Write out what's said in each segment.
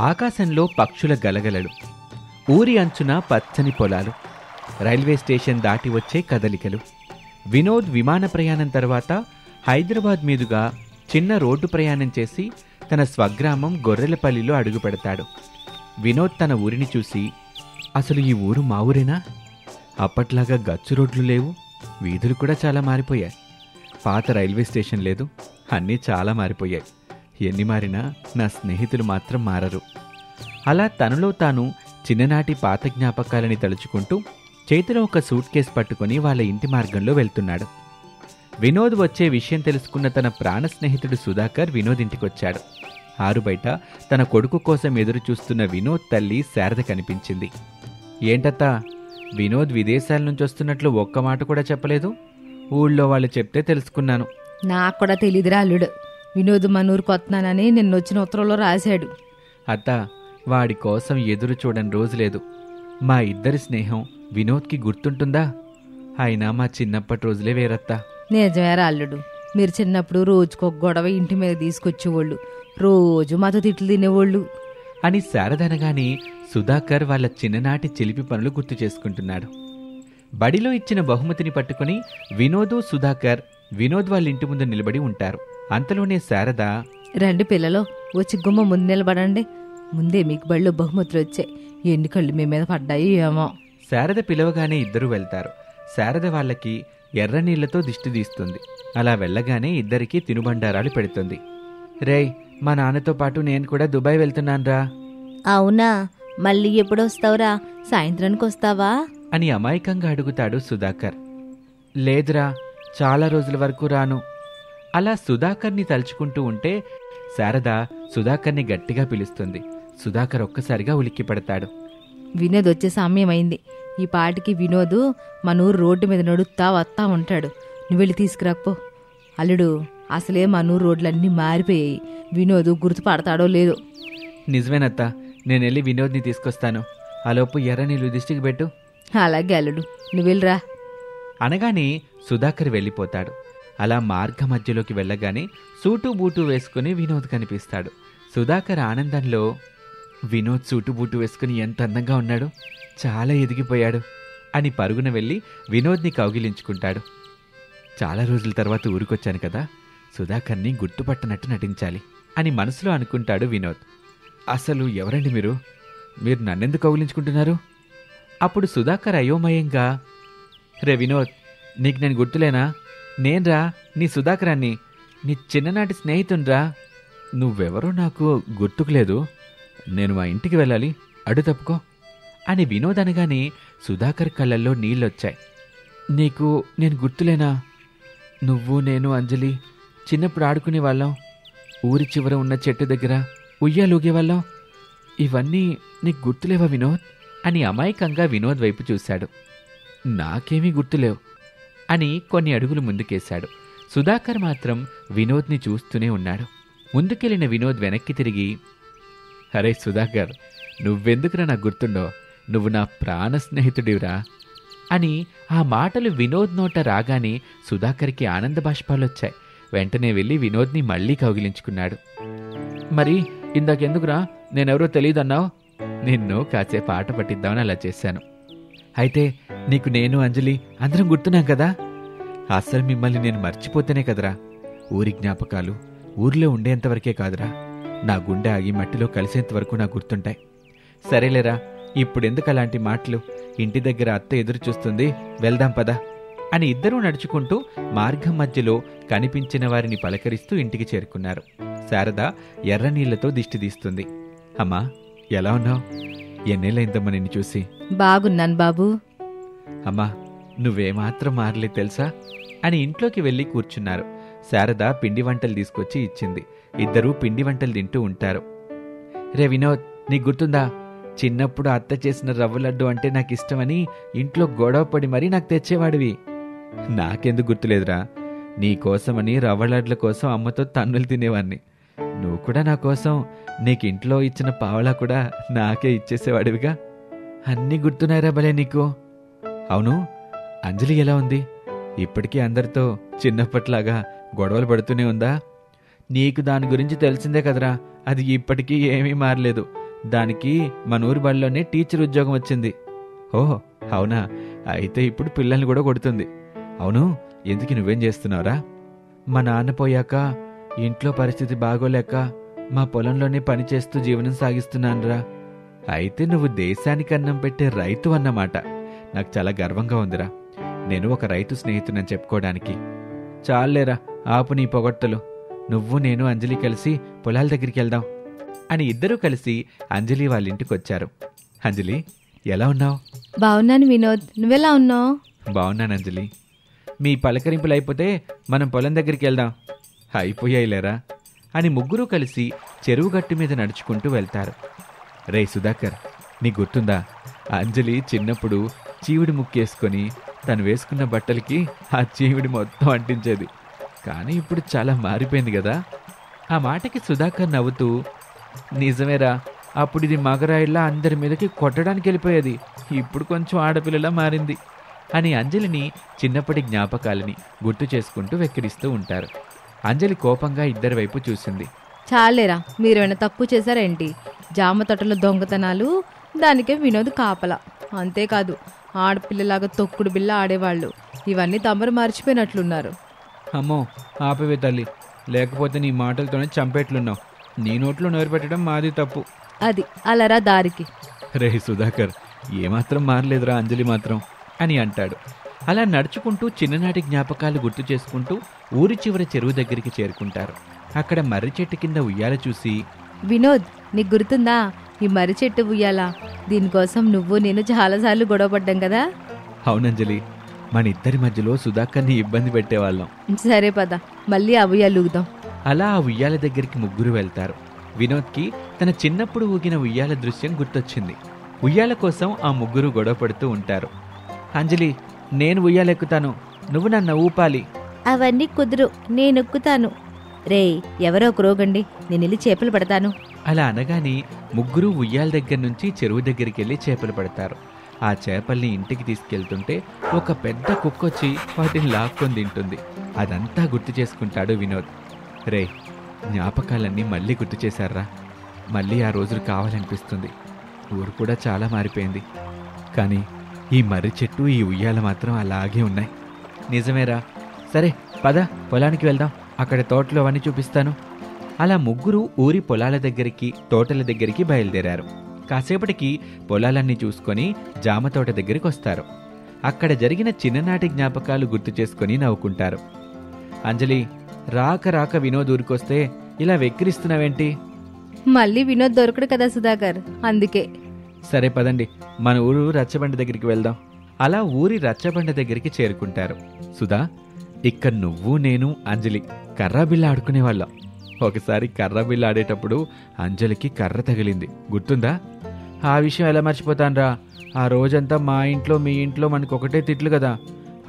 ఆకాశంలో పక్షుల గలగలలు, ఊరి అంచున పచ్చని పొలాలు, రైల్వే స్టేషన్ దాటి వచ్చే కదలికలు. వినోద్ విమాన ప్రయాణం తర్వాత హైదరాబాద్ మీదుగా చిన్న రోడ్డు ప్రయాణం చేసి తన స్వగ్రామం గొర్రెలపల్లిలో అడుగు పెడతాడు. వినోద్ తన ఊరిని చూసి, అసలు ఈ ఊరు మా ఊరేనా? అప్పట్లాగా గచ్చు రోడ్లు లేవు, వీధులు కూడా చాలా మారిపోయాయి. పాత రైల్వే స్టేషన్ లేదు, అన్నీ చాలా మారిపోయాయి. ఎన్ని మారినా నా స్నేహితులు మాత్రం మారరు. అలా తనలో తాను చిన్ననాటి పాత జ్ఞాపకాలని తలుచుకుంటూ చేతిలో ఒక సూట్ కేస్ పట్టుకుని వాళ్ళ ఇంటి మార్గంలో వెళ్తున్నాడు. వినోద్ వచ్చే విషయం తెలుసుకున్న తన ప్రాణ స్నేహితుడు సుధాకర్ వినోద్ ఇంటికొచ్చాడు. ఆరుబయట తన కొడుకు కోసం ఎదురు చూస్తున్న వినోద్ తల్లి శారద కనిపించింది. ఏంటత్తా, వినోద్ విదేశాల నుంచి వస్తున్నట్లు ఒక్క మాట కూడా చెప్పలేదు? ఊళ్ళో వాళ్ళు చెప్తే తెలుసుకున్నాను. నాకు కూడా తెలీదురా అల్లుడు. వినోద్ మనూరుకు వస్తున్నానని నిన్నొచ్చిన ఉత్తరంలో రాశాడు. అత్త, వాడి కోసం ఎదురు చూడని రోజులేదు. మా ఇద్దరి స్నేహం వినోద్కి గుర్తుంటుందా? అయినా మా చిన్నప్పటి రోజులే వేరత్తా. నిజమేరా అల్లుడు, మీరు చిన్నప్పుడు రోజుకొక గొడవ ఇంటి మీద తీసుకొచ్చేవాళ్ళు, రోజు మాతో తిట్లు తినేవాళ్ళు అని శారదనగానే సుధాకర్ వాళ్ళ చిన్ననాటి చిలిపి పనులు గుర్తు చేసుకుంటున్నాడు. బడిలో ఇచ్చిన బహుమతిని పట్టుకుని వినోదు, సుధాకర్ వినోద్ వాళ్ళ ఇంటి ముందు నిలబడి ఉంటారు. అంతలోనే శారద, రండి పిల్లలు, వచ్చి గుమ్మ ముందు నిలబడండి. ముందే మీకు బడిలో బహుమతులు వచ్చాయి. ఎన్ని కళ్ళు మీ మీద పడ్డాయి ఏమో. శారద పిలవగానే ఇద్దరూ వెళ్తారు. శారద వాళ్ళకి ఎర్ర నీళ్లతో దిష్టి తీస్తుంది. అలా వెళ్ళగానే ఇద్దరికీ తినుబండారాలు పెడుతుంది. రేయ్, మా నాన్నతో పాటు నేను కూడా దుబాయ్ వెళ్తున్నాన్రా. అవునా? మళ్ళీ ఎప్పుడొస్తావురా? సాయంత్రానికి వస్తావా అని అమాయకంగా అడుగుతాడు సుధాకర్. లేదురా, చాలా రోజుల వరకు రాను. అలా సుధాకర్ని తలుచుకుంటూ ఉంటే శారద సుధాకర్ని గట్టిగా పిలుస్తుంది. సుధాకర్ ఒక్కసారిగా ఉలిక్కి పడతాడు. వినోద్ వచ్చే సమయం అయింది. ఈ పాటికి వినోద్ మన ఊరు రోడ్డు మీద నడుస్తా వస్తా ఉంటాడు. నువ్వు వెళ్ళి తీసుకురాపో. అల్లుడు, అసలే మన ఊరు రోడ్లన్నీ మారిపోయాయి. వినోద్ గుర్తుపడతాడో లేదో. నిజమేనత్తా, నేను వెళ్ళి వినోద్ని తీసుకొస్తాను. ఆలోపు ఎర్ర నీళ్ళు దిష్టికి పెట్టు. అలాగే అల్లుడు, నువ్వు వెళ్ళరా అనగానే సుధాకర్ వెళ్ళిపోతాడు. అలా మార్గ మధ్యలోకి వెళ్ళగానే సూటు బూటు వేసుకుని వినోద్ కనిపిస్తాడు. సుధాకర్ ఆనందంలో, వినోద్ సూటు బూటు వేసుకుని ఎంత అందంగా ఉన్నాడు, చాలా ఎదిగిపోయాడు అని పరుగున వెళ్ళి వినోద్ని కౌగిలించుకుంటాడు. చాలా రోజుల తర్వాత ఊరికొచ్చాను కదా, సుధాకర్ని గుర్తుపట్టనట్టు నటించాలి అని మనసులో అనుకుంటాడు వినోద్. అసలు ఎవరండి మీరు నన్నెందుకు కౌగిలించుకుంటున్నారు? అప్పుడు సుధాకర్ అయోమయంగా, రే వినోద్, నీకు నేను గుర్తులేనా? నేన్రా, నీ సుధాకరాన్ని, నీ చిన్ననాటి స్నేహితున్రా. నువ్వెవరో నాకు గుర్తుకులేదు. నేను మా ఇంటికి వెళ్ళాలి, అడు తప్పుకో అని వినోద్ అనగానే సుధాకర్ కళ్ళల్లో నీళ్ళొచ్చాయి. నీకు నేను గుర్తులేనా? నువ్వు, నేను, అంజలి చిన్నప్పుడు ఆడుకునేవాళ్ళం. ఊరి చివర ఉన్న చెట్టు దగ్గర ఉయ్యాలూగేవాళ్ళం. ఇవన్నీ నీకు గుర్తులేవా వినోద్ అని అమాయకంగా వినోద్ వైపు చూశాడు. నాకేమీ గుర్తులేవు అని కొన్ని అడుగులు ముందుకేశాడు. సుధాకర్ మాత్రం వినోద్ని చూస్తూనే ఉన్నాడు. ముందుకెళ్ళిన వినోద్ వెనక్కి తిరిగి, అరే సుధాకర్, నువ్వెందుకురా నాకు గుర్తుండో? నువ్వు నా ప్రాణ స్నేహితుడివిరా అని ఆ మాటలు వినోద్ నోట రాగానే సుధాకర్కి ఆనంద బాష్పాలొచ్చాయి. వెంటనే వెళ్ళి వినోద్ని మళ్లీ కౌగిలించుకున్నాడు. మరి ఇందాకెందుకురా నేనెవరో తెలియదన్నావు? నిన్ను కాసేపు ఆట పట్టిద్దామని అలా చేశాను. అయితే నీకు నేను, అంజలి అందరం గుర్తున్నాం కదా? అసలు మిమ్మల్ని నేను మర్చిపోతేనే కదరా. ఊరి జ్ఞాపకాలు ఊర్లో ఉండేంతవరకే కాదురా, నా గుండె ఆగి మట్టిలో కలిసేంతవరకు నాకు గుర్తుంటాయి. సరేలేరా, ఇప్పుడెందుకు అలాంటి మాటలు? ఇంటి దగ్గర అత్త ఎదురు చూస్తుంది, వెళ్దాం పదా అని ఇద్దరూ నడుచుకుంటూ మార్గం మధ్యలో కనిపించిన వారిని పలకరిస్తూ ఇంటికి చేరుకున్నారు. శారద ఎర్ర నీళ్లతో దిష్టి తీస్తుంది. అమ్మా, ఎలా ఉన్నావు? ఎన్నేళ్ళైందమ్మా నిన్ను చూసి. బాగున్నాను బాబు. అమ్మా, నువ్వేమాత్రం మారలేదు తెలుసా అని ఇంట్లోకి వెళ్ళి కూర్చున్నారు. శారద పిండి వంటలు తీసుకొచ్చి ఇచ్చింది. ఇద్దరూ పిండి వంటలు తింటూ ఉంటారు. రే వినోద్, నీకు గుర్తుందా? చిన్నప్పుడు అత్త చేసిన రవ్వ లడ్డు అంటే నాకు ఇష్టమని ఇంట్లో గొడవ పడి మరీ నాకు తెచ్చేవాడివి. నాకెందుకు గుర్తులేదురా? నీకోసమని రవ్వ లడ్ల కోసం అమ్మతో తన్నులు తినేవాణ్ణి. నువ్వు కూడా నా కోసం నీకింట్లో ఇచ్చిన పావలా కూడా నాకే ఇచ్చేసేవాడివిగా. అన్నీ గుర్తున్నాయిరా భలే నీకు. అవును, అంజలి ఎలా ఉంది? ఇప్పటికీ అందరితో చిన్నప్పట్లాగా గొడవలు పడుతూనే ఉందా? నీకు దాని గురించి తెలిసిందే కదరా, అది ఇప్పటికీ ఏమీ మారలేదు. దానికి మన ఊరి బడిలోనే టీచర్ ఉద్యోగం వచ్చింది. ఓహో, అవునా? అయితే ఇప్పుడు పిల్లల్ని కూడా కొడుతుంది. అవును, ఎందుకు నువ్వేం చేస్తున్నావురా? మా నాన్న పోయాక ఇంట్లో పరిస్థితి బాగోలేక మా పొలంలోనే పనిచేస్తూ జీవనం సాగిస్తున్నానురా. అయితే నువ్వు దేశానికి అన్నం పెట్టే రైతు అన్నమాట. నాకు చాలా గర్వంగా ఉందిరా. నేను ఒక రైతు స్నేహితునని చెప్పుకోవడానికి. చాలేరా, ఆపు నీ పొగడ్తలు. నువ్వు నేను అంజలి కలిసి పొలాల దగ్గరికి వెళ్దాం అని ఇద్దరూ కలిసి అంజలి వాళ్ళ ఇంటికొచ్చారు. అంజలి, ఎలా ఉన్నావు? బాగున్నాను వినోద్, నువ్వెలా ఉన్నావు? బాగున్నాను అంజలి. మీ పలకరింపులు అయిపోతే మనం పొలం దగ్గరికి వెళ్దాం. అయిపోయాయిలేరా అని ముగ్గురూ కలిసి చెరువు గట్టు మీద నడుచుకుంటూ వెళ్తారు. రే సుధాకర్, నీకు గుర్తుందా? అంజలి చిన్నప్పుడు చీవిడి ముక్కేసుకొని తను వేసుకున్న బట్టలకి ఆ చీవిడి మొత్తం అంటించేది. కానీ ఇప్పుడు చాలా మారిపోయింది కదా. ఆ మాటకి సుధాకర్ నవ్వుతూ, నిజమేరా, అప్పుడు ఇది మగరాయిల్లా అందరి మీదకి కొట్టడానికి వెళ్ళిపోయేది. ఇప్పుడు కొంచెం ఆడపిల్లలా మారింది అని అంజలిని చిన్నప్పటి జ్ఞాపకాలని గుర్తు చేసుకుంటూ వెక్కిరిస్తూ ఉంటారు. అంజలి కోపంగా ఇద్దరి వైపు చూసింది. చాలేరా, మీరేమైనా తక్కువ చేశారేంటి? జామ తోటలో దొంగతనాలు, దానికే వినోద్ కాపలా. అంతేకాదు, ఆడపిల్లలాగా తొక్కుడు బిల్ల ఆడేవాళ్ళు. ఇవన్నీ తమరు మర్చిపోయినట్లున్నారు. అమ్మో, ఆపవే తల్లి, లేకపోతే నీ మాటలతోనే చంపేట్లున్నావు. నీ నోట్లో నోరు పెట్టడం మాది తప్పు. అది అలరా దారికి. రే సుధాకర్, ఏమాత్రం మారలేదురా అంజలి మాత్రం అని అంటాడు. అలా నడుచుకుంటూ చిన్ననాటి జ్ఞాపకాలు గుర్తు చేసుకుంటూ ఊరి చివరి చెరువు దగ్గరికి చేరుకుంటారు. అక్కడ మర్రి చెట్టు కింద ఉయ్యాల చూసి, వినోద్, నీకు గుర్తుందా ఈ మర్రి చెట్టు ఉయ్యాలా? దీనికోసం నువ్వు నేను చాలాసార్లు గొడవపడ్డాం కదా. అవునంజలి, మన ఇద్దరి మధ్యలో సుధాకర్ని ఇబ్బంది పెట్టేవాళ్ళం. సరే పద, మళ్ళీ ఆ ఉయ్యాలు ఊగుదాం. అలా ఆ ఉయ్యాల దగ్గరికి ముగ్గురు వెళ్తారు. వినోద్కి తన చిన్నప్పుడు ఊగిన ఉయ్యాల దృశ్యం గుర్తొచ్చింది. ఉయ్యాల కోసం ఆ ముగ్గురు గొడవ పడుతూ ఉంటారు. అంజలి, నేను ఉయ్యాలెక్కుతాను, నువ్వు నన్ను ఊపాలి. అవన్నీ కుదురు, నేనెక్కుతాను. రే, ఎవరో ఒక రోగండి, నేను వెళ్ళి చేపలు పడతాను. అలా అనగానే ముగ్గురు ఉయ్యాల దగ్గర నుంచి చెరువు దగ్గరికి వెళ్ళి చేపలు పడతారు. ఆ చేపల్ని ఇంటికి తీసుకెళ్తుంటే ఒక పెద్ద కుక్కొచ్చి వాటిని లాక్కొని తింటుంది. అదంతా గుర్తు చేసుకుంటాడు వినోద్. రే, జ్ఞాపకాలన్నీ మళ్ళీ గుర్తు చేశారా? మళ్ళీ ఆ రోజులు కావాలనిపిస్తుంది. ఊరు కూడా చాలా మారిపోయింది. కానీ ఈ మర్రి చెట్టు, ఈ ఉయ్యాల మాత్రం అలాగే ఉన్నాయి. నిజమేరా. సరే పద, పొలానికి వెళ్దాం. అక్కడ తోటలు అవన్నీ చూపిస్తాను. అలా ముగ్గురు ఊరి పొలాల దగ్గరికి, తోటల దగ్గరికి బయలుదేరారు. కాసేపటికి పొలాలన్నీ చూసుకొని జామ తోట దగ్గరికి వస్తారు. అక్కడ జరిగిన చిన్ననాటి జ్ఞాపకాలు గుర్తు చేసుకొని నవ్వుకుంటారు. అంజలి, రాక రాక వినోద్ ఊరికొస్తే ఇలా వెక్కిరిస్తున్నావేంటి? మళ్ళీ వినోద్ దొరకడు కదా సుధాకర్, అందుకే. సరే పదండి, మన ఊరు రచ్చబండ దగ్గరికి వెళ్దాం. అలా ఊరి రచ్చబండ దగ్గరికి చేరుకుంటారు. సుధా, ఇక్కడ నువ్వు, నేను, అంజలి కర్రాబిల్ల ఆడుకునేవాళ్ళం. ఒకసారి కర్రాబిల్ల ఆడేటప్పుడు అంజలికి కర్ర తగిలింది, గుర్తుందా? ఆ విషయం ఎలా మర్చిపోతాన్రా? ఆ రోజంతా మా ఇంట్లో మీ ఇంట్లో మనకొకటే తిట్లు కదా.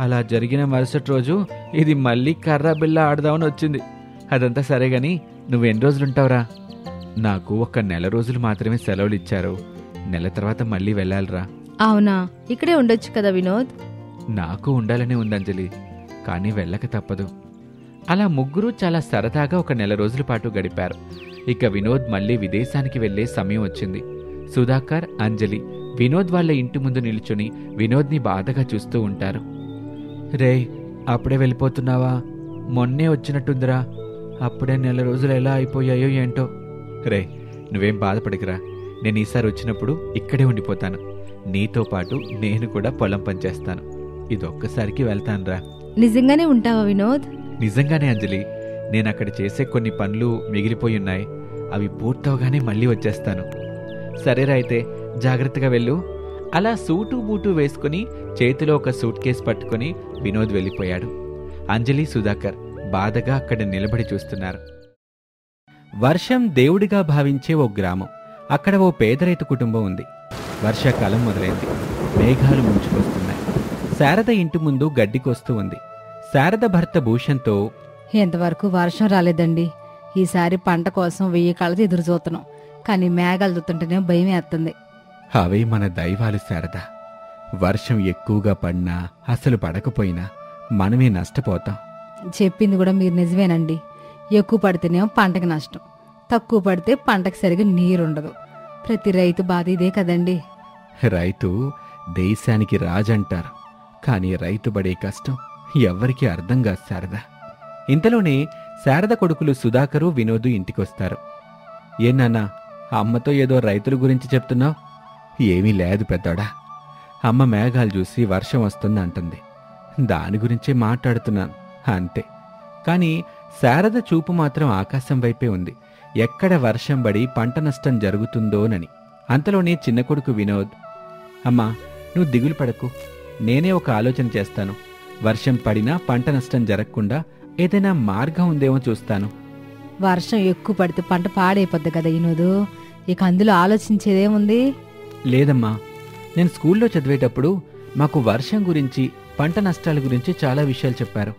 అలా జరిగిన మరుసటి రోజు ఇది మళ్ళీ కర్రాబిల్ల ఆడదామని వచ్చింది. అదంతా సరే గాని, నువ్వెన్ని రోజులుంటావురా? నాకు 1 నెల రోజులు మాత్రమే సెలవులు ఇచ్చారు. నెల తర్వాత మళ్ళీ వెళ్ళాలిరా. అవునా? ఇక్కడే ఉండొచ్చు కదా వినోద్. నాకు ఉండాలనే ఉంది అంజలి, కానీ వెళ్ళక తప్పదు. అలా ముగ్గురు చాలా సరదాగా 1 నెల రోజుల పాటు గడిపారు. ఇక వినోద్ మళ్ళీ విదేశానికి వెళ్లే సమయం వచ్చింది. సుధాకర్, అంజలి వినోద్ వాళ్ళ ఇంటి ముందు నిల్చుని వినోద్ని బాధగా చూస్తూ ఉంటారు. రే, అప్పుడే వెళ్ళిపోతున్నావా? మొన్నే వచ్చినట్టుందిరా. అప్పుడే నెల రోజులు ఎలా అయిపోయాయో ఏంటో. రే, నువ్వేం బాధపడకురా. నేను ఈసారి వచ్చినప్పుడు ఇక్కడే ఉండిపోతాను. నీతో పాటు నేను కూడా పొలం పనిచేస్తాను. ఇదొక్కసారికి వెళ్తానురా. నిజంగానే ఉంటావా వినోద్? నిజంగానే అంజలి. నేనక్కడ చేసే కొన్ని పనులు మిగిలిపోయున్నాయి. అవి పూర్తవగానే మళ్ళీ వచ్చేస్తాను. సరేరా, అయితే జాగ్రత్తగా వెళ్ళు. అలా సూటు బూటు వేసుకుని చేతిలో ఒక సూట్ కేసు పట్టుకుని వినోద్ వెళ్ళిపోయాడు. అంజలి, సుధాకర్ బాధగా అక్కడ నిలబడి చూస్తున్నారు. వర్షం దేవుడిగా భావించే ఓ గ్రామం. అక్కడ ఓ పేదరైతు కుటుంబం ఉంది. వర్షాకాలం మొదలైంది. మేఘాలు ముంచుకొస్తున్నాయి. శారద ఇంటి ముందు గడ్డికొస్తూ ఉంది. శారద భర్త భూషణ్తో, ఎంతవరకు వర్షం రాలేదండి. ఈసారి పంట కోసం 1000 కళ్ళతో ఎదురు చూస్తున్నాం. కానీ మేఘాలు చూస్తుంటేనే భయం వేస్తుంది. అవే మన దైవాలు శారద. వర్షం ఎక్కువగా పడినా అసలు పడకపోయినా మనమే నష్టపోతాం. చెప్పింది కూడా మీరు నిజమేనండి. ఎక్కువ పడితేనేమో పంటకి నష్టం, తక్కువ పడితే పంటకి సరిగా నీరుండదు. ప్రతి రైతు బాధ ఇదే కదండి. రైతు దేశానికి రాజంటారు, కానీ రైతు పడే కష్టం ఎవ్వరికీ అర్థం కాదు శారద. ఇంతలోనే శారద కొడుకులు సుధాకరు, వినోదు ఇంటికొస్తారు. ఏనాన్నా, అమ్మతో ఏదో రైతుల గురించి చెప్తున్నావు? ఏమీ లేదు పెద్దోడా, అమ్మ మేఘాలు చూసి వర్షం వస్తుందంటుంది, దాని గురించే మాట్లాడుతున్నాను అంతే. కాని శారద చూపు మాత్రం ఆకాశం వైపే ఉంది, ఎక్కడ వర్షం పడి పంట నష్టం జరుగుతుందోనని. అంతలోనే చిన్న కొడుకు వినోద్, అమ్మా నువ్వు దిగులు పడకు, నేనే ఒక ఆలోచన చేస్తాను. వర్షం పడినా పంట నష్టం జరగకుండా ఏదైనా మార్గం ఉందేమో చూస్తాను. వర్షం ఎక్కువ పడితే పంట పాడైపోద్ది కదా వినోదు, ఇక అందులో ఆలోచించేదేముంది? లేదమ్మా, నేను స్కూల్లో చదివేటప్పుడు మాకు వర్షం గురించి, పంట నష్టాల గురించి చాలా విషయాలు చెప్పారు.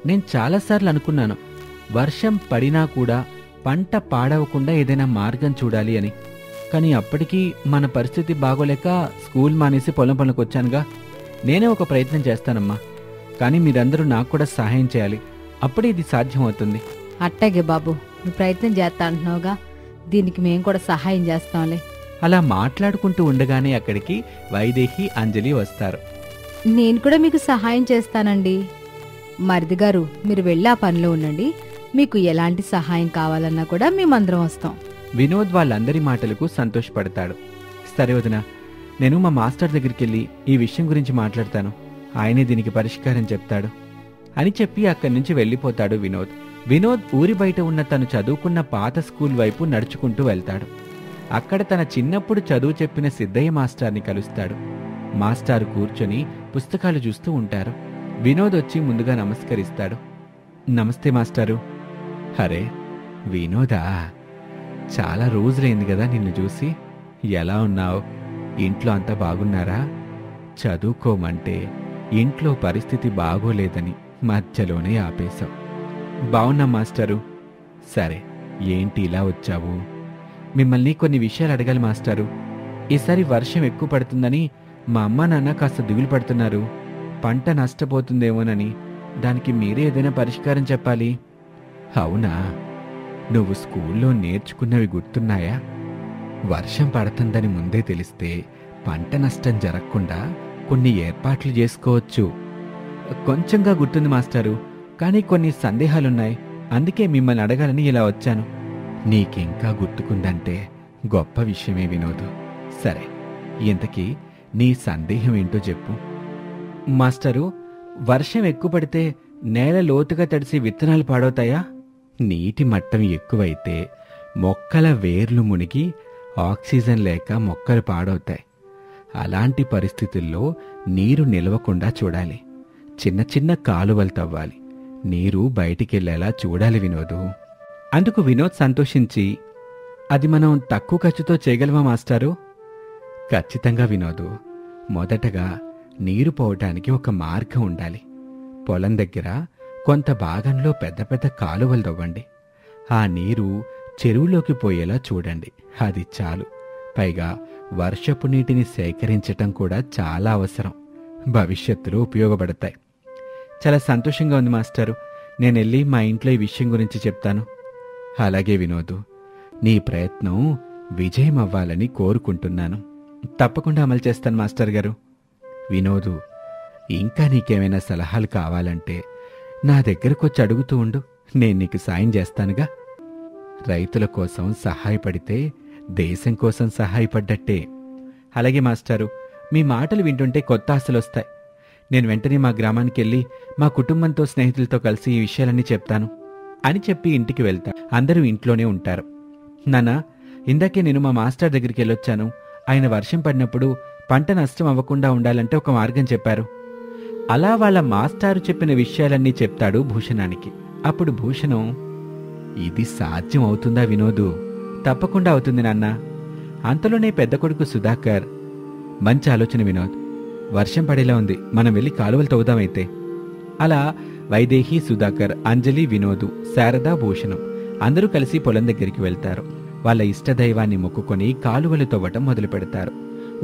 నేను చాలాసార్లు అనుకున్నాను, వర్షం పడినా కూడా పంట పాడవకుండా ఏదైనా మార్గం చూడాలి అని. కానీ అప్పటికీ మన పరిస్థితి బాగోలేక స్కూల్ మానేసి పొలం పనులకు వచ్చానుగా. నేనే ఒక ప్రయత్నం చేస్తానమ్మా, కానీ మీరందరూ నాకు కూడా సహాయం చేయాలి, అప్పుడే ఇది సాధ్యమవుతుంది. అట్టాగే బాబు, నువ్వు ప్రయత్నం చేస్తా అంటున్నావుగా, దీనికి మేము కూడా సహాయం చేస్తాంలే. అలా మాట్లాడుకుంటూ ఉండగానే అక్కడికి వైదేహి, అంజలి వస్తారు. నేను కూడా మీకు సహాయం చేస్తానండి. మరిది గారు, మీరు వెళ్ళి ఆ పనిలో ఉండండి, మీకు ఎలాంటి సహాయం కావాలన్నా కూడా మేమందరం వస్తాం. వినోద్ వాళ్ళందరి మాటలకు సంతోషపడతాడు. సరే వదినా, నేను మా మాస్టర్ దగ్గరికి వెళ్ళి ఈ విషయం గురించి మాట్లాడతాను, ఆయనే దీనికి పరిష్కారం చెప్తాడు అని చెప్పి అక్కడి నుంచి వెళ్ళిపోతాడు వినోద్. వినోద్ ఊరి బయట ఉన్న తను చదువుకున్న పాత స్కూల్ వైపు నడుచుకుంటూ వెళ్తాడు. అక్కడ తన చిన్నప్పుడు చదువు చెప్పిన సిద్ధయ్య మాస్టార్ని కలుస్తాడు. మాస్టారు కూర్చొని పుస్తకాలు చూస్తూ ఉంటారు. వినోద్ వచ్చి ముందుగా నమస్కరిస్తాడు. నమస్తే మాస్టారు. అరే వినోదా, చాలా రోజులైంది కదా నిన్ను చూసి, ఎలా ఉన్నావు? ఇంట్లో అంతా బాగున్నారా? చదువుకోమంటే ఇంట్లో పరిస్థితి బాగోలేదని మధ్యలోనే ఆపేశావు. బావున్నా మాస్టారు. సరే, ఏంటి ఇలా వచ్చావు? మిమ్మల్ని కొన్ని విషయాలు అడగాలి మాస్టారు. ఈసారి వర్షం ఎక్కువ పడుతుందని మా అమ్మా నాన్న కాస్త దిగులు పడుతున్నారు. పంట నష్టపోతుందేమోనని, దానికి మీరే ఏదైనా పరిష్కారం చెప్పాలి. అవునా? నువ్వు స్కూల్లో నేర్చుకున్నవి గుర్తున్నాయా? వర్షం పడుతుందని ముందే తెలిస్తే పంట నష్టం జరగకుండా కొన్ని ఏర్పాట్లు చేసుకోవచ్చు. కొంచెంగా గుర్తుంది మాస్టారు, కానీ కొన్ని సందేహాలున్నాయి, అందుకే మిమ్మల్ని అడగాలని ఇలా వచ్చాను. నీకింకా గుర్తుకుందంటే గొప్ప విషయమే వినోదు. సరే, ఇంతకీ నీ సందేహం ఏంటో చెప్పు. మాస్టరు, వర్షం ఎక్కువ పడితే నేల లోతుగా తడిసి విత్తనాలు పాడవుతాయా? నీటి మట్టం ఎక్కువైతే మొక్కల వేర్లు మునిగి ఆక్సిజన్ లేక మొక్కలు పాడవుతాయి. అలాంటి పరిస్థితుల్లో నీరు నిలవకుండా చూడాలి. చిన్న చిన్న కాలువలు తవ్వాలి, నీరు బయటికెళ్లేలా చూడాలి వినోదు. అందుకు వినోద్ సంతోషించి, అది మనం తక్కువ ఖర్చుతో చేయగలమా మాస్టారు? ఖచ్చితంగా వినోదు. మొదటగా నీరు పోవటానికి ఒక మార్గం ఉండాలి. పొలం దగ్గర కొంత భాగంలో పెద్ద పెద్ద కాలువలు తవ్వండి. ఆ నీరు చెరువులోకి పోయేలా చూడండి, అది చాలు. పైగా వర్షపు నీటిని సేకరించటం కూడా చాలా అవసరం, భవిష్యత్తులో ఉపయోగపడతాయి. చాలా సంతోషంగా ఉంది మాస్టారు, నేనెళ్ళి మా ఇంట్లో ఈ విషయం గురించి చెప్తాను. అలాగే వినోదు, నీ ప్రయత్నం విజయం అవ్వాలని కోరుకుంటున్నాను. తప్పకుండా అమలు చేస్తాను మాస్టర్ గారు. వినోదు, ఇంకా నీకేమైనా సలహాలు కావాలంటే నా దగ్గరకొచ్చి అడుగుతూ ఉండు, నేను నీకు సాయం చేస్తానుగా. రైతుల కోసం సహాయపడితే దేశం కోసం సహాయపడ్డట్టే. అలాగే మాస్టారు, మీ మాటలు వింటుంటే కొత్త ఆశలొస్తాయి. నేను వెంటనే మా గ్రామానికి వెళ్ళి మా కుటుంబంతో, స్నేహితులతో కలిసి ఈ విషయాలన్నీ చెప్తాను అని చెప్పి ఇంటికి వెళ్తా. అందరూ ఇంట్లోనే ఉంటారు. నాన్నా, ఇందాకే నేను మా మాస్టర్ దగ్గరికి వెళ్ళొచ్చాను. ఆయన వర్షం పడినప్పుడు పంట నష్టం అవ్వకుండా ఉండాలంటే ఒక మార్గం చెప్పారు. అలా వాళ్ళ మాస్టారు చెప్పిన విషయాలన్నీ చెప్తాడు భూషణానికి. అప్పుడు భూషణం, ఇది సాధ్యం అవుతుందా వినోదు? తప్పకుండా అవుతుంది నాన్న. అంతలోనే పెద్ద కొడుకు సుధాకర్, మంచి ఆలోచన వినోద్, వర్షం పడేలా ఉంది, మనం వెళ్ళి కాలువలు తవ్వుదామైతే. అలా వైదేహి, సుధాకర్, అంజలి, వినోదు, శారద, భూషణం అందరూ కలిసి పొలం దగ్గరికి వెళ్తారు. వాళ్ళ ఇష్టదైవాన్ని మొక్కుకొని కాలువలు తవ్వటం మొదలు పెడతారు.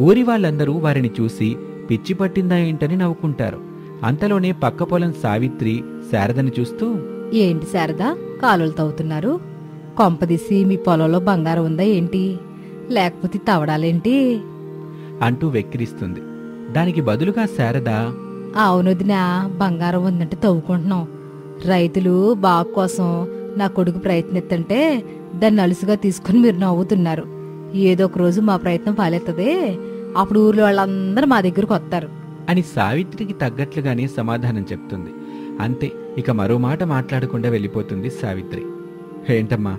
ఊరి వాళ్ళందరూ వారిని చూసి పిచ్చి పట్టిందా ఏంటని నవ్వుకుంటారు. అంతలోనే పక్క పొలం సావిత్రి శారదని చూస్తూ, ఏంటి శారదా, కాలువలు తవ్వుతున్నారు? కొంపదీసి మీ పొలంలో బంగారం ఉందా ఏంటి? లేకపోతే తవడాలేంటి అంటూ వెక్కిరిస్తుంది. దానికి బదులుగా శారద, అవునొదినా, బంగారం ఉందంటే తవ్వుకుంటున్నాం. రైతులు బాగు కోసం నా కొడుకు ప్రయత్నిస్తుంటే దాన్ని అలుసుగా తీసుకుని మీరు నవ్వుతున్నారు. ఏదో ఒక రోజు మా ప్రయత్నం ఫలిస్తుంది, అప్పుడు ఊర్లో వాళ్ళందరూ మా దగ్గరకు వస్తారు అని సావిత్రికి తగ్గట్లుగానే సమాధానం చెప్తుంది. అంతే, ఇక మరో మాట మాట్లాడకుండా వెళ్ళిపోతుంది సావిత్రి. ఏంటమ్మా,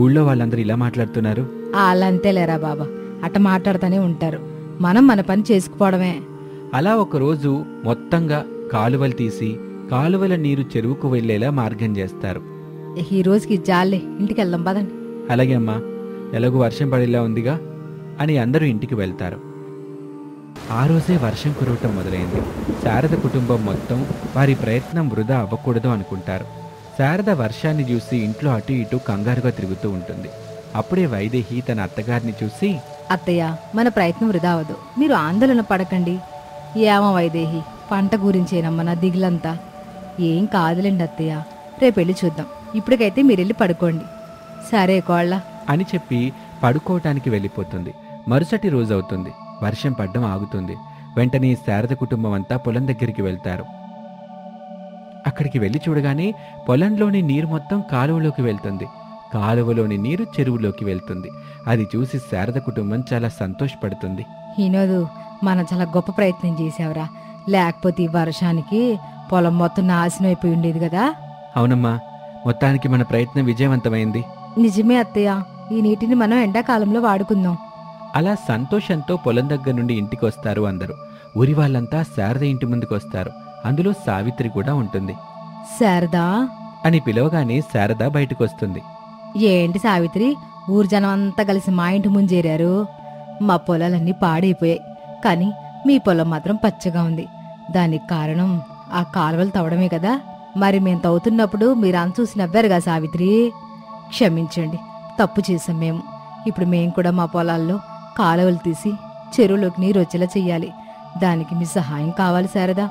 ఊళ్ళో వాళ్ళందరూ ఇలా మాట్లాడుతున్నారు? వాళ్ళంతేలేరా బాబా, అట్ట మాట్లాడుతూనే ఉంటారు. మనం మన పని చేసుకుపోవడమే. అలా ఒకరోజు మొత్తంగా కాలువలు తీసి కాలువల నీరు చెరువుకు వెళ్లేలా మార్గం చేస్తారు. ఈ రోజుకి జాలే, ఇంటికి వెళ్దాం పదండి. అలాగే అమ్మా, ఎలాగూ వర్షం పడేలా ఉందిగా అని అందరూ ఇంటికి వెళ్తారు. ఆ రోజే వర్షం కురవటం మొదలైంది. శారద కుటుంబం మొత్తం వారి ప్రయత్నం వృధా అవ్వకూడదు అనుకుంటారు. శారద వర్షాన్ని చూసి ఇంట్లో అటు ఇటు కంగారుగా తిరుగుతూ ఉంటుంది. అప్పుడే వైదేహి తన అత్తగారిని చూసి, అత్తయ్య, మన ప్రయత్నం వృధా అవదు, మీరు ఆందోళన పడకండి. ఏమో వైదేహి, పంట గురించేనమ్మా నా దిగులంతా. ఏం కాదులేండి అత్తయ్య, రేపెళ్ళి చూద్దాం. ఇప్పటికైతే మీరెళ్ళి పడుకోండి. సరే కోళ్ళ అని చెప్పి పడుకోవటానికి వెళ్ళిపోతుంది. మరుసటి రోజు అవుతుంది. వర్షం పడ్డం ఆగుతుంది. వెంటనే శారద కుటుంబం అంతా పొలం దగ్గరికి వెళ్తారు. అక్కడికి వెళ్ళి చూడగానే పొలంలోని నీరు మొత్తం కాలువలోకి వెళ్తుంది. కాలువలోని నీరు చెరువులోకి వెళ్తుంది. అది చూసి శారద కుటుంబం చాలా సంతోషపడుతుంది. ఈనోదు, మనం చాలా గొప్ప ప్రయత్నం చేసావురా. లేకపోతే ఈ వర్షానికి పొలం మొత్తం నాశనం అయిపోయి ఉండేది కదా. అవునమ్మా, మొత్తానికి మన ప్రయత్నం విజయవంతమైంది. నిజమే అత్తయ్య, ఈ నీటిని మనం ఎండాకాలంలో వాడుకుందాం. అలా సంతోషంతో పొలం దగ్గర నుండి ఇంటికి వస్తారు అందరూ. ఊరి వాళ్ళంతా శారద ఇంటి ముందుకు వస్తారు. అందులో సావిత్రి కూడా ఉంటుంది. శారదా అని పిలవగానే శారద బయటకు వస్తుంది. ఏంటి సావిత్రి, ఊరు జనం అంతా కలిసి మా ఇంటి ముంజేరారు. మా పొలాలన్నీ పాడైపోయాయి, కానీ మీ పొలం మాత్రం పచ్చగా ఉంది. దానికి కారణం ఆ కాలువలు తవ్వడమే కదా. మరి మేం తవ్వుతున్నప్పుడు మీరు చూసి నవ్వారుగా సావిత్రి. క్షమించండి, తప్పు చేశాం మేము. ఇప్పుడు మేం కూడా మా పొలాల్లో కాలువలు తీసి చెరువులోకి నీరు వచ్చేలా చెయ్యాలి. దానికి మీ సహాయం కావాలి శారదా.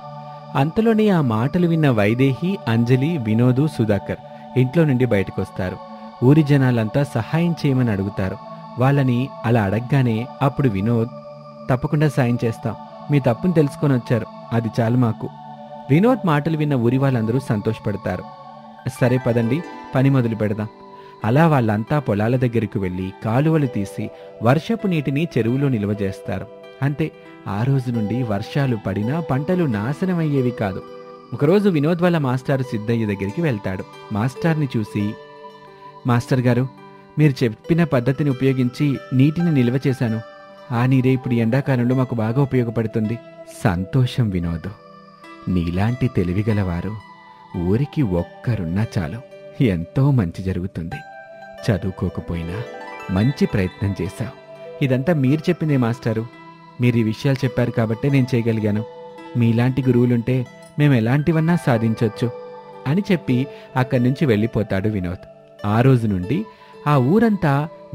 అంతలోనే ఆ మాటలు విన్న వైదేహి, అంజలి, వినోదు, సుధాకర్ ఇంట్లో నుండి బయటకొస్తారు. ఊరి జనాలంతా సహాయం చేయమని అడుగుతారు. వాళ్ళని అలా అడగగానే అప్పుడు వినోద్, తప్పకుండా సాయం చేస్తాం, మీ తప్పును తెలుసుకొని వచ్చారు, అది చాలు మాకు. వినోద్ మాటలు విన్న ఊరి వాళ్ళందరూ సంతోషపడతారు. సరే పదండి, పని మొదలు పెడదాం. అలా వాళ్ళంతా పొలాల దగ్గరికి వెళ్ళి కాలువలు తీసి వర్షపు నీటిని చెరువులో నిల్వ చేస్తారు. అంతే, ఆ రోజు నుండి వర్షాలు పడినా పంటలు నాశనమయ్యేవి కాదు. ఒకరోజు వినోద్ వాళ్ళ మాస్టారు సిద్ధయ్య దగ్గరికి వెళ్తాడు. మాస్టార్ని చూసి, మాస్టర్ గారు, మీరు చెప్పిన పద్ధతిని ఉపయోగించి నీటిని నిల్వ చేశాను. ఆ నీరే ఇప్పుడు ఎండాకాలంలో మాకు బాగా ఉపయోగపడుతుంది. సంతోషం వినోద్, నీలాంటి తెలివిగలవారు ఊరికి ఒక్కరున్నా చాలు, ఎంతో మంచి జరుగుతుంది. చదువుకోకపోయినా మంచి ప్రయత్నం చేశావు. ఇదంతా మీరు చెప్పిందే మాస్టారు. మీరు ఈ విషయాలు చెప్పారు కాబట్టే నేను చేయగలిగాను. మీలాంటి గురువులుంటే మేము ఎలాంటివన్నా సాధించొచ్చు అని చెప్పి అక్కడి నుంచి వెళ్ళిపోతాడు వినోద్. ఆ రోజు నుండి ఆ ఊరంతా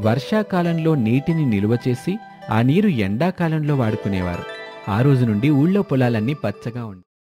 వర్షాకాలంలో నీటిని నిలువ చేసి ఆ నీరు ఎండాకాలంలో వాడుకునేవారు. ఆ రోజు నుండి ఊళ్ళో పొలాలన్నీ పచ్చగా ఉంటాయి.